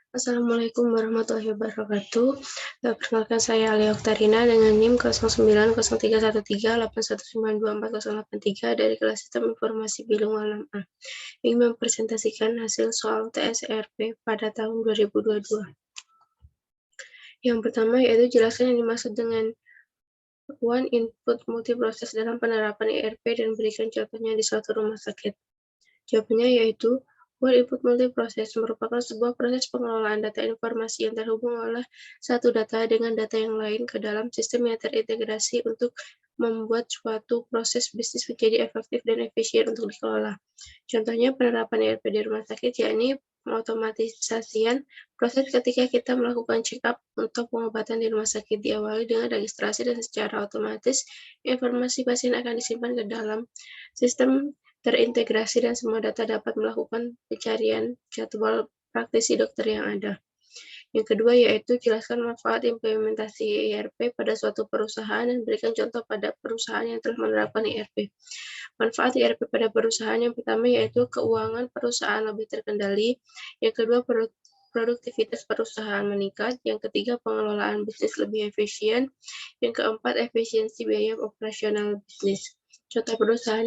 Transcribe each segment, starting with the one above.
Assalamualaikum warahmatullahi wabarakatuh. Perkenalkan saya Alia Oktarina dengan NIM 09031381924083 dari kelas Sistem Informasi Bilingual 6A. Ingin mempresentasikan hasil soal TSRP pada tahun 2022. Yang pertama yaitu jelaskan yang dimaksud dengan one input multiproses dalam penerapan IRP dan berikan contohnya di suatu rumah sakit. Jawabannya yaitu one input multiproses merupakan sebuah proses pengelolaan data informasi yang terhubung oleh satu data dengan data yang lain ke dalam sistem yang terintegrasi untuk membuat suatu proses bisnis menjadi efektif dan efisien untuk dikelola. Contohnya penerapan ERP di rumah sakit, yakni pengotomatisasian proses ketika kita melakukan check-up untuk pengobatan di rumah sakit diawali dengan registrasi dan secara otomatis informasi pasien akan disimpan ke dalam sistem terintegrasi dan semua data dapat melakukan pencarian jadwal praktisi dokter yang ada. Yang kedua yaitu jelaskan manfaat implementasi ERP pada suatu perusahaan dan berikan contoh pada perusahaan yang telah menerapkan ERP. Manfaat ERP pada perusahaan yang pertama yaitu keuangan perusahaan lebih terkendali, yang kedua produktivitas perusahaan meningkat, yang ketiga pengelolaan bisnis lebih efisien, yang keempat efisiensi biaya operasional bisnis. Contoh perusahaan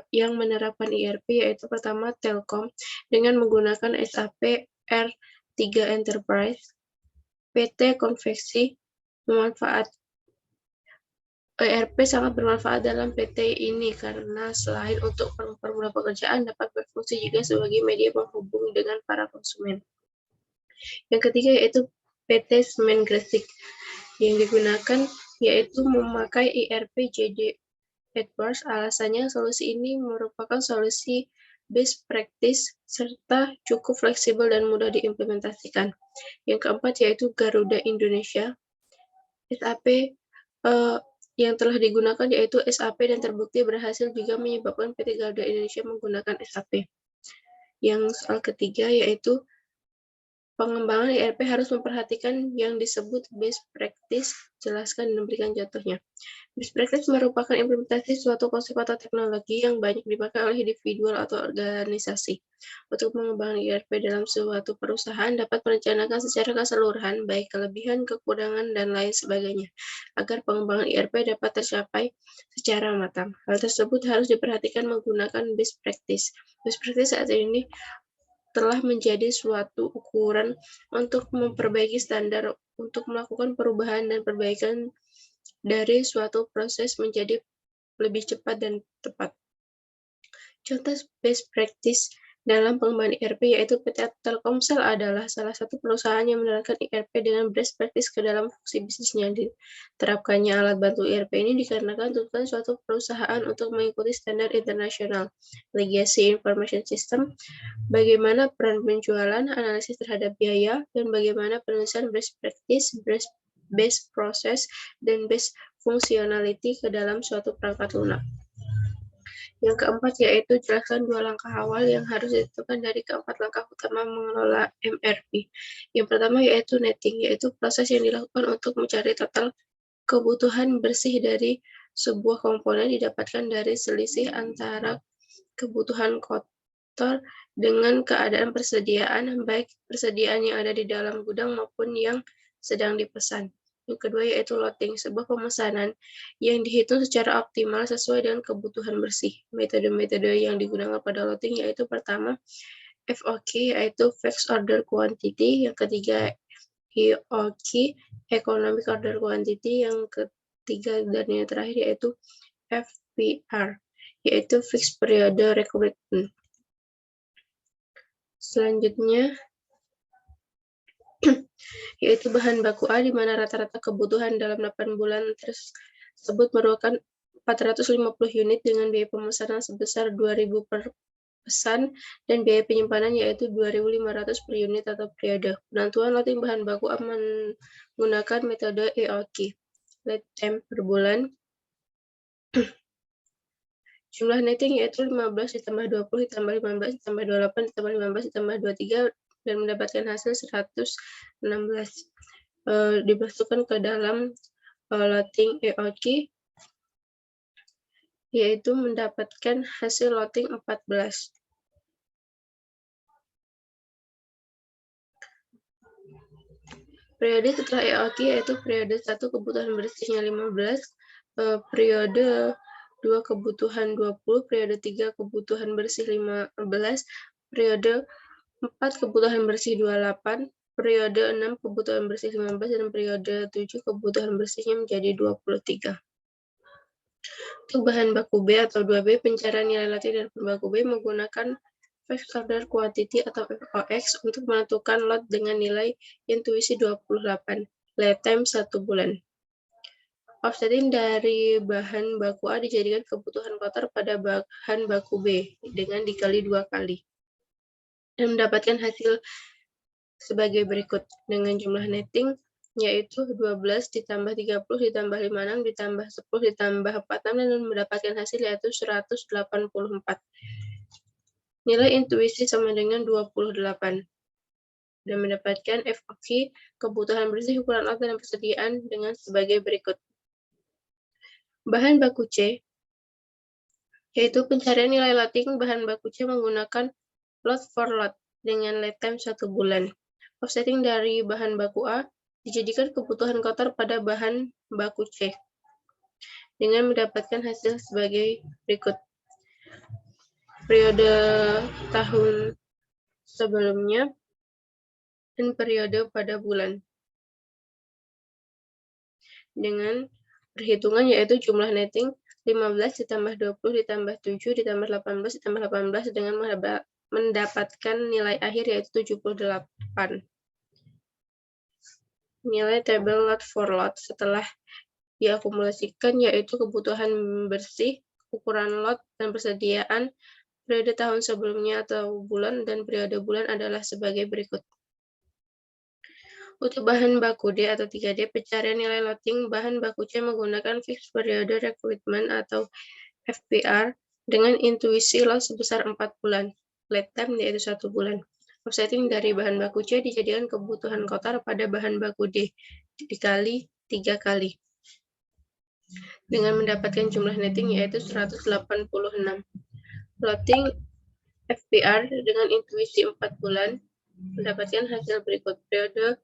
yang menerapkan ERP yaitu pertama Telkom dengan menggunakan SAP R3 Enterprise, PT Konveksi ERP sangat bermanfaat dalam PT ini karena selain untuk mempermudah pekerjaan, dapat berfungsi juga sebagai media penghubung dengan para konsumen. Yang ketiga yaitu PT Semen Gresik yang digunakan yaitu memakai ERP JD Edwards. Alasannya solusi ini merupakan solusi best practice serta cukup fleksibel dan mudah diimplementasikan. Yang keempat yaitu Garuda Indonesia. SAP yang telah digunakan yaitu SAP dan terbukti berhasil juga menyebabkan PT Garuda Indonesia menggunakan SAP. Yang soal ketiga yaitu pengembangan ERP harus memperhatikan yang disebut best practice, jelaskan dan berikan contohnya. Best practice merupakan implementasi suatu konsep atau teknologi yang banyak dipakai oleh individual atau organisasi. Untuk mengembangkan ERP dalam suatu perusahaan dapat merencanakan secara keseluruhan, baik kelebihan, kekurangan, dan lain sebagainya, agar pengembangan ERP dapat tercapai secara matang. Hal tersebut harus diperhatikan menggunakan best practice. Best practice saat ini telah menjadi suatu ukuran untuk memperbaiki standar untuk melakukan perubahan dan perbaikan dari suatu proses menjadi lebih cepat dan tepat. Contoh best practice dalam pengembangan ERP yaitu PT Telkomsel adalah salah satu perusahaan yang menerapkan ERP dengan best practice ke dalam fungsi bisnisnya. Diterapkannya alat bantu ERP ini dikarenakan tuntutan suatu perusahaan untuk mengikuti standar internasional, Legacy Information System, bagaimana peran penjualan, analisis terhadap biaya, dan bagaimana penulisan best practice, best process, dan best functionality ke dalam suatu perangkat lunak. Yang keempat yaitu jelaskan 2 langkah awal yang harus ditentukan dari keempat langkah utama mengelola MRP. Yang pertama yaitu netting, yaitu proses yang dilakukan untuk mencari total kebutuhan bersih dari sebuah komponen didapatkan dari selisih antara kebutuhan kotor dengan keadaan persediaan, baik persediaan yang ada di dalam gudang maupun yang sedang dipesan. Yang kedua yaitu loading, sebuah pemesanan yang dihitung secara optimal sesuai dengan kebutuhan bersih. Metode-metode yang digunakan pada loading yaitu pertama FOQ yaitu Fixed Order Quantity, yang ketiga EOQ Economic Order Quantity, yang ketiga dan yang terakhir yaitu FPR yaitu Fixed Period Requirement. Selanjutnya yaitu bahan baku A, di mana rata-rata kebutuhan dalam 8 bulan tersebut merupakan 450 unit dengan biaya pemesanan sebesar 2.000 per pesan dan biaya penyimpanan yaitu 2.500 per unit atau periode. Penentuan loading bahan baku A menggunakan metode EOQ, lead time per bulan. Jumlah netting yaitu 15 ditambah 20 ditambah 15 ditambah 28 ditambah 15 ditambah 23 dan mendapatkan hasil 116. Dimasukkan ke dalam loading EOQ yaitu mendapatkan hasil loading 14. Periode setelah EOT yaitu periode 1 kebutuhan bersihnya 15, periode 2 kebutuhan 20, periode 3 kebutuhan bersih 15, periode 4 kebutuhan bersih 28, periode 6 kebutuhan bersih 15, dan periode 7 kebutuhan bersihnya menjadi 23. Untuk bahan baku B atau 2B, pencarian nilai latih dari bahan baku B menggunakan Fixed Order Quantity atau FOX untuk menentukan lot dengan nilai intuisi 28, lead time 1 bulan. Offsetting dari bahan baku A dijadikan kebutuhan kotor pada bahan baku B dengan dikali 2 kali. Dan mendapatkan hasil sebagai berikut dengan jumlah netting yaitu 12 ditambah 30 ditambah 56 ditambah 10 ditambah 46 dan mendapatkan hasil yaitu 184. Nilai intuisi sama dengan 28. Dan mendapatkan FOQ kebutuhan bersih ukuran lot dan persediaan dengan sebagai berikut. Bahan baku C yaitu pencarian nilai letting bahan baku C menggunakan lot for lot dengan lead time 1 bulan. Offsetting dari bahan baku A dijadikan kebutuhan kotor pada bahan baku C dengan mendapatkan hasil sebagai berikut. Periode tahun sebelumnya dan periode pada bulan. Dengan perhitungan yaitu jumlah netting 15 ditambah 20 ditambah 7 ditambah 18 ditambah 18 dengan mendapatkan nilai akhir yaitu 78. Nilai tabel lot for lot setelah diakumulasikan yaitu kebutuhan bersih, ukuran lot, dan persediaan periode tahun sebelumnya atau bulan dan periode bulan adalah sebagai berikut. Untuk bahan baku D atau 3D, pencarian nilai loading bahan baku C menggunakan Fixed Period Recruitment atau FPR dengan intuisi lot sebesar 4 bulan, lead time yaitu 1 bulan. Offsetting dari bahan baku C dijadikan kebutuhan kotor pada bahan baku D dikali 3 kali. Dengan mendapatkan jumlah netting yaitu 186. Loading FPR dengan intuisi 4 bulan mendapatkan hasil berikut. Periode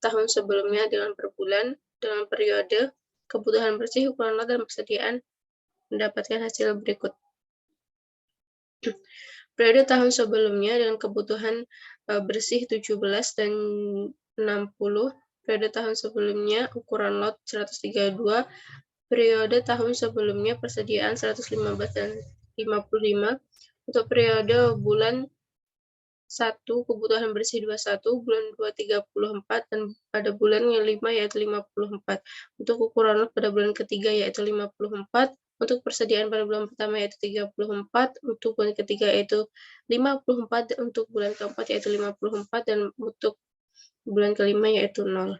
tahun sebelumnya dengan per bulan, dengan periode kebutuhan bersih, ukuran lot, dan persediaan mendapatkan hasil berikut. Periode tahun sebelumnya dengan kebutuhan bersih 17 dan 60, periode tahun sebelumnya ukuran lot 132, periode tahun sebelumnya persediaan 115 dan 55, untuk periode bulan 1 kebutuhan bersih 21, bulan 2 34, dan pada bulan yang 5 yaitu 54. Untuk ukuran lot pada bulan ketiga yaitu 54, untuk persediaan pada bulan pertama yaitu 34, untuk bulan ketiga yaitu 54, untuk bulan keempat yaitu 54, dan untuk bulan kelima yaitu 0.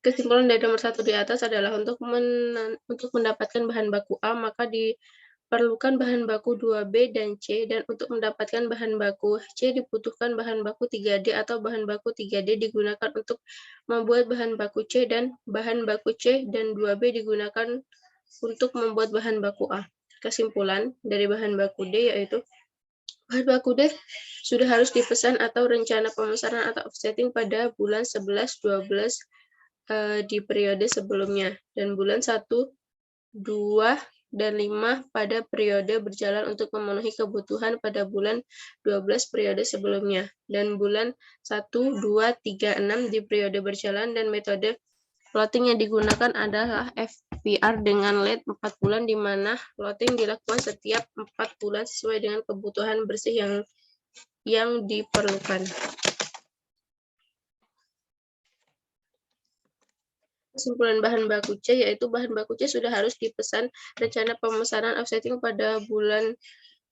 Kesimpulan dari nomor 1 di atas adalah untuk mendapatkan bahan baku A maka diperlukan bahan baku 2B dan C, dan untuk mendapatkan bahan baku C dibutuhkan bahan baku 3D atau bahan baku 3D digunakan untuk membuat bahan baku C, dan bahan baku C dan 2B digunakan untuk membuat bahan baku A. Kesimpulan dari bahan baku D yaitu bahan baku D sudah harus dipesan atau rencana pemesanan atau offsetting pada bulan 11, 12 di periode sebelumnya, dan bulan 1, 2, dan 5 pada periode berjalan untuk memenuhi kebutuhan pada bulan 12 periode sebelumnya, dan bulan 1, 2, 3, 6 di periode berjalan, dan metode plotting yang digunakan adalah FPR dengan lead 4 bulan, di mana plotting dilakukan setiap 4 bulan sesuai dengan kebutuhan bersih yang diperlukan. Kesimpulan bahan baku C yaitu bahan baku C sudah harus dipesan rencana pemesanan offsetting pada bulan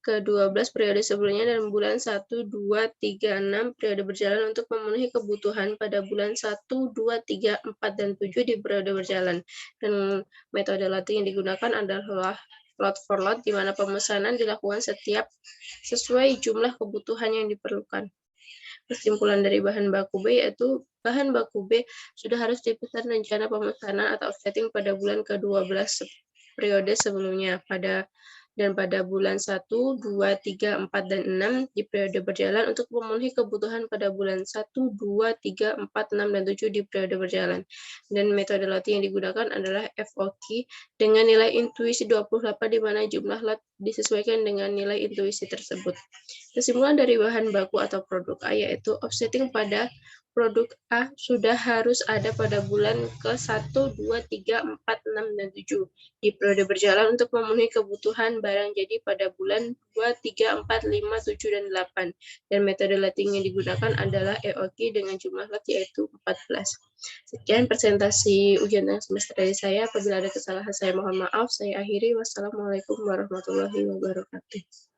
ke-12 periode sebelumnya dan bulan 1, 2, 3, 6 periode berjalan untuk memenuhi kebutuhan pada bulan 1, 2, 3, 4, dan 7 di periode berjalan. Dan metode loading yang digunakan adalah lot for lot, di mana pemesanan dilakukan sesuai jumlah kebutuhan yang diperlukan. Kesimpulan dari bahan baku B yaitu bahan baku B sudah harus dipesan rencana pemesanan atau offsetting pada bulan ke-12 periode sebelumnya. dan pada bulan 1, 2, 3, 4, dan 6 di periode berjalan untuk memenuhi kebutuhan pada bulan 1, 2, 3, 4, 6, dan 7 di periode berjalan. Dan metode latih yang digunakan adalah FOQ dengan nilai intuisi 28 di mana jumlah lot disesuaikan dengan nilai intuisi tersebut. Kesimpulan dari bahan baku atau produk A yaitu offsetting pada produk A sudah harus ada pada bulan ke-1, 2, 3, 4, 6, dan 7 di periode berjalan untuk memenuhi kebutuhan barang jadi pada bulan 2, 3, 4, 5, 7, dan 8. Dan metode latih yang digunakan adalah EOQ dengan jumlah lot yaitu 14. Sekian presentasi ujian semester dari saya. Apabila ada kesalahan saya mohon maaf. Saya akhiri. Wassalamualaikum warahmatullahi wabarakatuh.